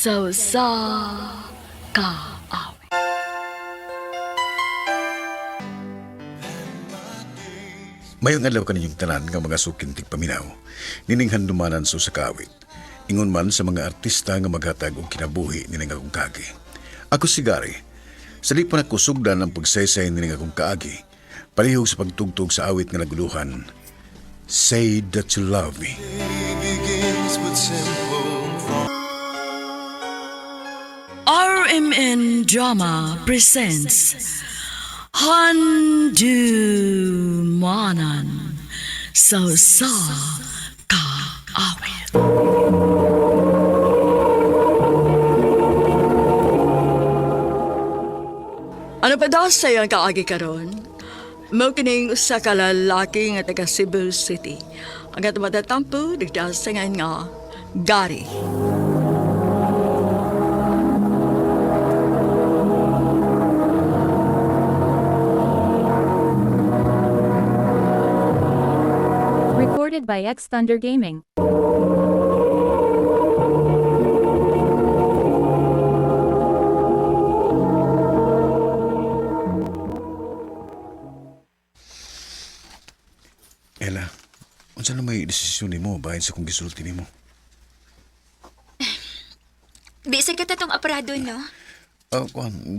sa kaawit. Mayong adlaw kaninyong tanan nga mga sukintig paminaw, nining handumanan sa kaawit. Ingon man sa mga artista nga maghatag og kinabuhi nining akong kaagi. Ako si Gary. Sa di pa nakusugdan ang pagsaysay nining akong kaagi, palihog sa pagtugtog sa awit nga naguluhan, Say That You Love Me. RMN Drama presents Handumanan sa kaawit. Ano pa daw sa'yo ang kaagi karon? Mao kining usa ka lalaki nga taga Cebu City. Ang atong matatampo digda sa nga Gary. Recorded by X Thunder Gaming. Ella, unsa na may desisyon nimo bahin sa kung gisulti nimo? Bisag ka tatong aparado, no?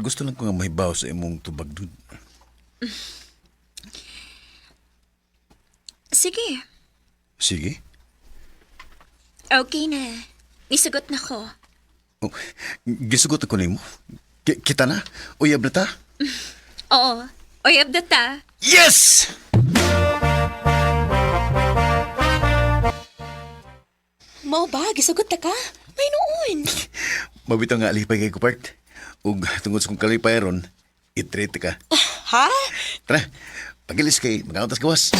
Gusto lang ko nga mahibaw sa imong tubag dun. Sige. Sige. Okay na. Isugot na ko. Oh, gisugot ako nimo. Kita na? Uyab na ta? Oo. Oyab na ta. Yes! Mao ba? Gisugot na ka? May noon. Mabitaw nga alipay kay Kupart. Ug tungod sa kong kalipay ron, itreat ka. Ha? Tara, pagilis kay mga utas gawas.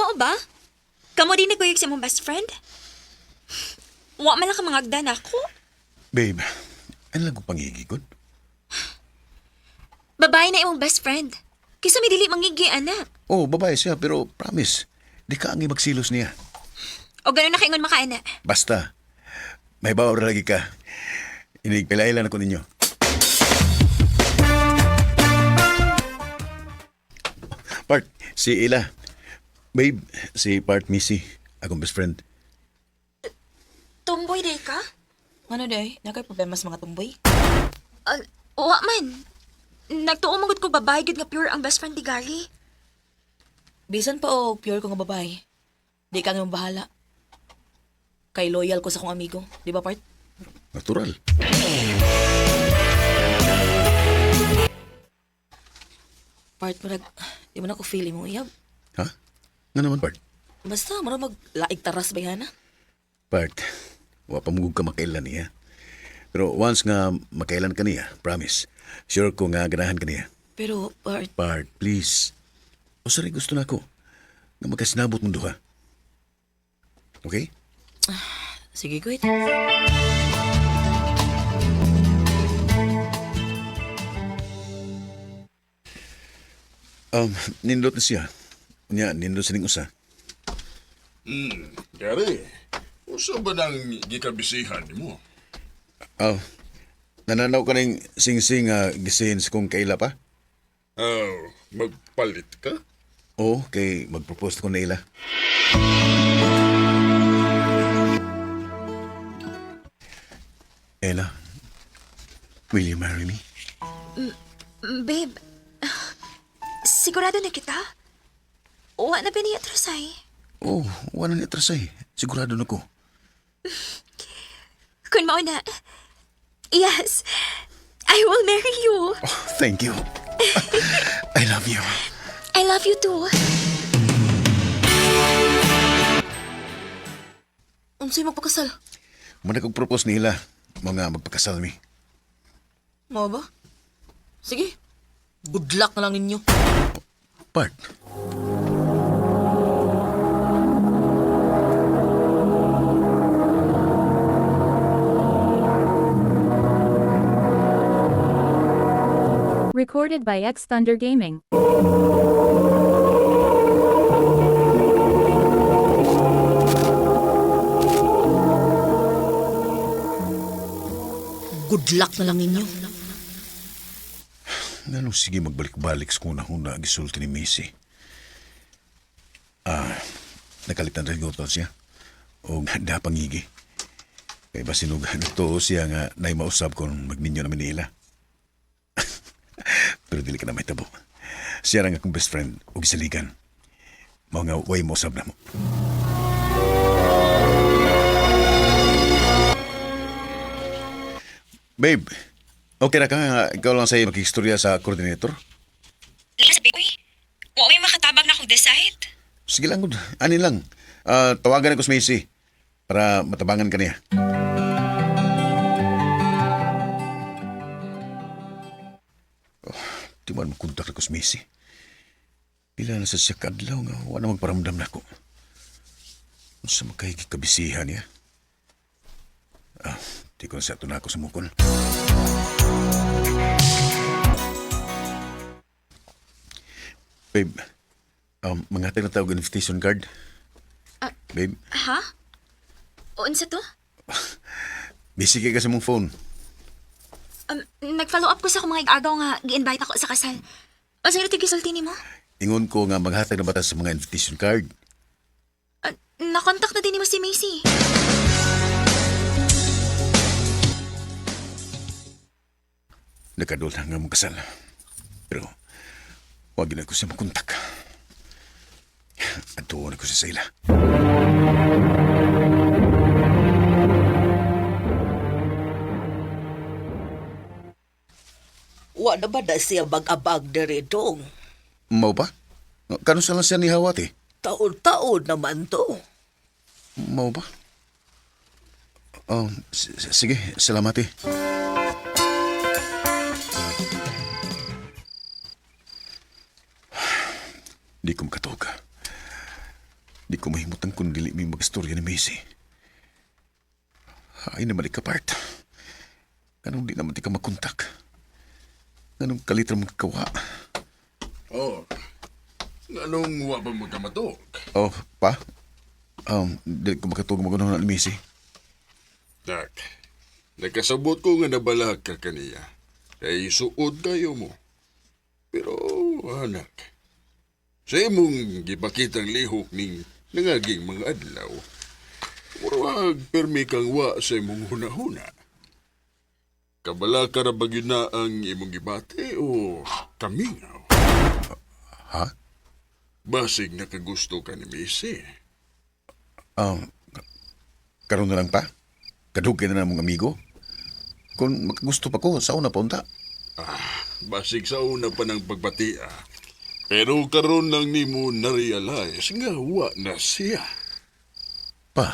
Mao ba? Kamo din nagkuyog sa mong best friend? Wa man lang ka mangagdan ako? Babe, ano lang ko pangigikod? Babae na imong best friend. Kisa may dili mangigi, anak. Oh, babae siya, pero promise, di ka ang magsilos niya. O gano'n na kaingon makaana. Basta, may bawa lagi ka. Inigpilailan ako ninyo. Part, si Ila. Babe, si Part Missy, akong best friend. Tomboy day ka? Ano day? Nakay problema sa mga tumboy? Wa man. Nagtuo magod ko babae gid nga pure ang best friend ni Gary. Bisan pa o pure ko nga babae. Di ka nga bahala. Kay loyal ko sa kong amigo. Di ba, Part? Natural. Part, marag, di mo na ko feel mo iyab. Ha? Nga naman, Part? Basta, marag maglaig taras ba yan, ha? Part, wa pa mugug ka makailan niya. Pero once nga makailan ka niya, promise, sure ko nga ganahan ka niya. Pero, Part, Part, please. O sari gusto na ako nga magkasinabot mong duha. Okay? sige, good. Nindot na siya. Nya, nindot sining usa. Gary, usa ba nang gikabisihan ni mo? Nananaw ka ng sing-sing gisihin sa kong kaila pa? Magpalit ka? Oo, kay mag-propose ko na ila. Ella, will you marry me? Babe, sigurado na kita? Wa na piniatrasay. Oh, wala ni atrasay. Sigurado na ko. Kung mao na, yes, I will marry you. Oh, thank you. I love you. I love you too. Unsay magpakasal? Muna kong propose nila, mga magpakasal mi. Mo ba? Sige. Good luck na lang ninyo. Part. Recorded by X Thunder Gaming. Good luck na lang ninyo. Ganun sige magbalik-balik sa kuna-huna ang gisulti ni Missy. Nakalitan rin ko siya. O handa pangigi. Kaya ba sinugan ito siya nga na mausap kung magninyo na Manila. Pero dili ka na may tabo. Siya lang akong best friend o gisaligan. Mao nga way mo usap na mo. Babe, okay na ka nga ikaw lang sa'yo makikistorya sa coordinator? Lila sa baby. Wa may makatabang na akong decide. Sige lang, good. Ani lang. Tawagan ako sa Macy para matabangan ka niya. Di man makontak ako sa Macy. Pila na sa siya kadlaw nga wala magparamdam na ako. Sa makahigit kabisihan niya. Di ko na sa ito na ako sa mukon. Babe, mga tinatawag invitation card. Babe, Ha? O, unsa to? busy ka sa mong phone. Nag-follow up ko sa akong mga agaw nga gi-invite ako sa kasal. O, sa'yo tigisulti ni mo? Ingon ko nga maghatag na batas sa mga invitation card. Nakontak na din ni mo si Macy. Nakadol na nga mong kasal. Pero, wag na ko siya makontak. At tuon ako sa sila. Wa na ba na siya mag-abag diri dong? Mau pa? Kano sa lang siya ni Hawat eh? Taon-taon naman to. Mau ba? Sige, salamat eh. Di ko makatuog. Di ko mahimutang kung dili may mag-istorya ni Macy. Ay naman ikapart. Ganun di naman di ka makontak. Ganun kalitra mong kawa. Oh, anong wa ba magkamatok? Oh, pa? Di ko makatuog magunaw na ni Macy. Tak, nakasabot ko nga nabalag ka kaniya. Ay suod kayo mo. Pero, anak, sa imong gipakitang lihok ning nangaging mga adlaw, murag permi kang wa sa imong hunahuna. Kabala ka ra ba gyud na ang imong gibati o kamingaw? Ha? Basig nakagusto ka ni Missy. Karoon na lang pa? Kadugay na mong amigo? Kung makagusto pa ko, sa una pa unta. Basig sa una pa ng pagbatia. Pero karon lang nimo na-realize nga wa na siya. Pa?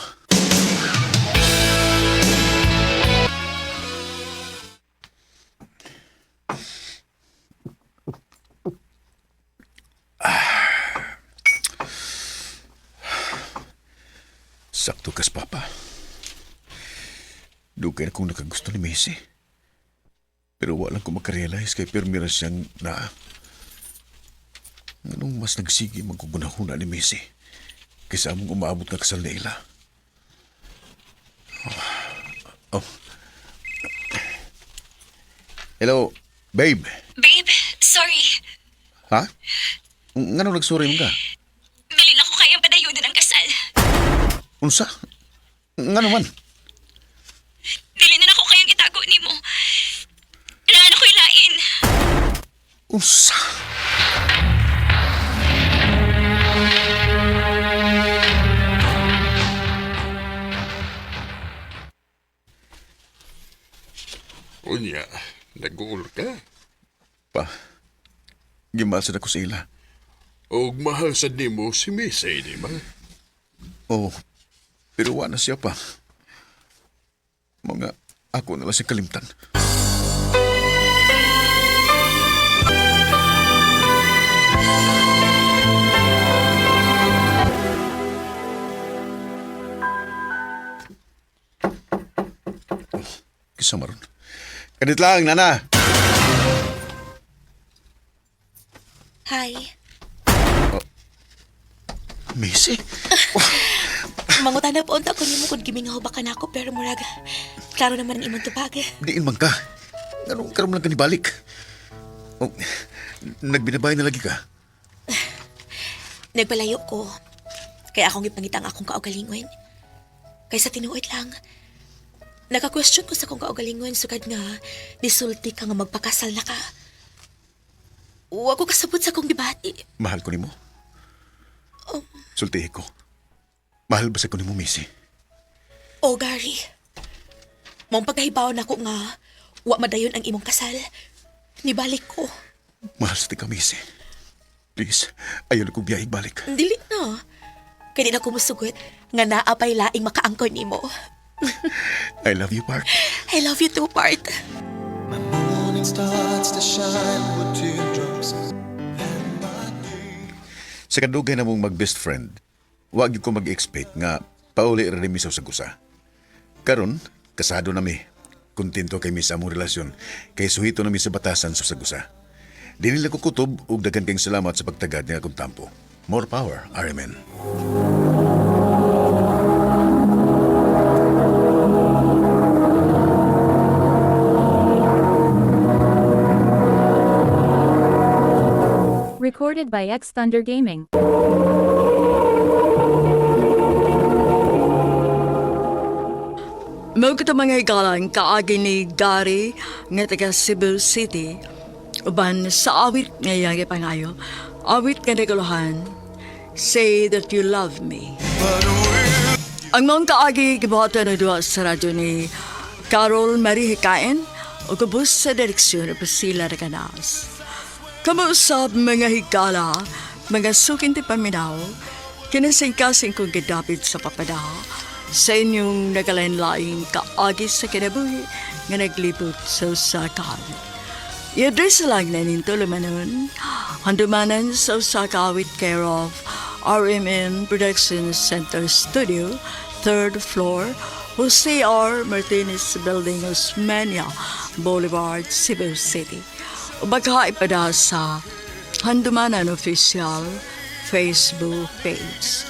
Sakto kas, Papa. Dugay na kung nakagusto ni Macy. Pero walang ko makarealize kay permira siyang na... Anong mas nagsigi magkugunahuna ni Macy kaysa among umaabot na kasal na ila. Oh. Hello, babe. Babe, sorry. Ha? Ngano nagsorry mo ka? Dili na ko kayang padayunan ang kasal. Unsa? Ngano man? Dili na ako kayang itago ni mo. Laan ako ilain. Unsa? Unya, nag-uul ka. Pa, gimasad ako sa ila. O mahal sa nimo si Missy, di ba? Oh, pero wala na siya pa. Mga ako na lang siya kalimtan. Kisama ron. Kadit lang, Nana. Hi. Macy? Mangutan na po unta ko nimo kung gimingaw ba ka na ako pero murag Klaro naman ang imong tubag. Diin man ka. Anong karam lang ka ni balik? Oh, nagbinabay na lagi ka. Nagpalayo ko. Kaya akong ipangitang akong kaugalingon. Kaysa tinuod lang. Naka-question ko sa akong kaugalingon sugad nga nisulti ka nga magpakasal na ka. Huwag ko kasabot sa akong gibati. Mahal ko ni mo. Sultihi ko. Mahal ba sa ko ni mo, Missy? O Gary, mong pagkahibaw na ko nga wa madayon ang imong kasal. Nibalik ko. Mahal sa ti ka, Missy. Please, ayaw na kong biyahig balik. Dili na. Kaya di na ko musugot nga naapay laing makaangkon nimo. I love you, Park. I love you too, Part. Morning starts to shine with teardrops. Sa kadugay na mong mag-best friend, wag yung ko mag-expect nga pauli rin mi sa usagusa. Karon, kasado na mi. Kontento kay mi sa among relasyon, kay suhito na mi sa batasan sa usagusa. Di nila ko kutob ug daghan kayong salamat sa pagtagad nga akong tampo. More power, RMN. Recorded by X Thunder Gaming. Mo kita mga higalan kaagi ni Gary nga taga Cebu City uban sa awit nga yagi pangayo awit nga naguluhan Say That You Love Me. Ang mga kaagi gibuhatan na duwa sa radyo ni Carol Marie Hikain o kubus sa direksyon na Priscilla Reganas. Kamuusap mga higala, mga sukin ti paminaw, kinasingkasing kong gidapit sa papada sa inyong nagalain-laing kaagi sa kinabuhi nga naglibot sa usakawit. I-address lang na ninto lumanon, handumanan sa usakawit care of RMN Production Center Studio, 3rd floor, Jose R. Martinez Building, Osmeña Boulevard, Cebu City. Baka ipada sa Handumanan Official Facebook page.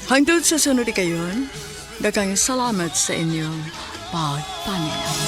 Hangtod sa sunod kayon, daghang salamat sa inyong pagpaminaw.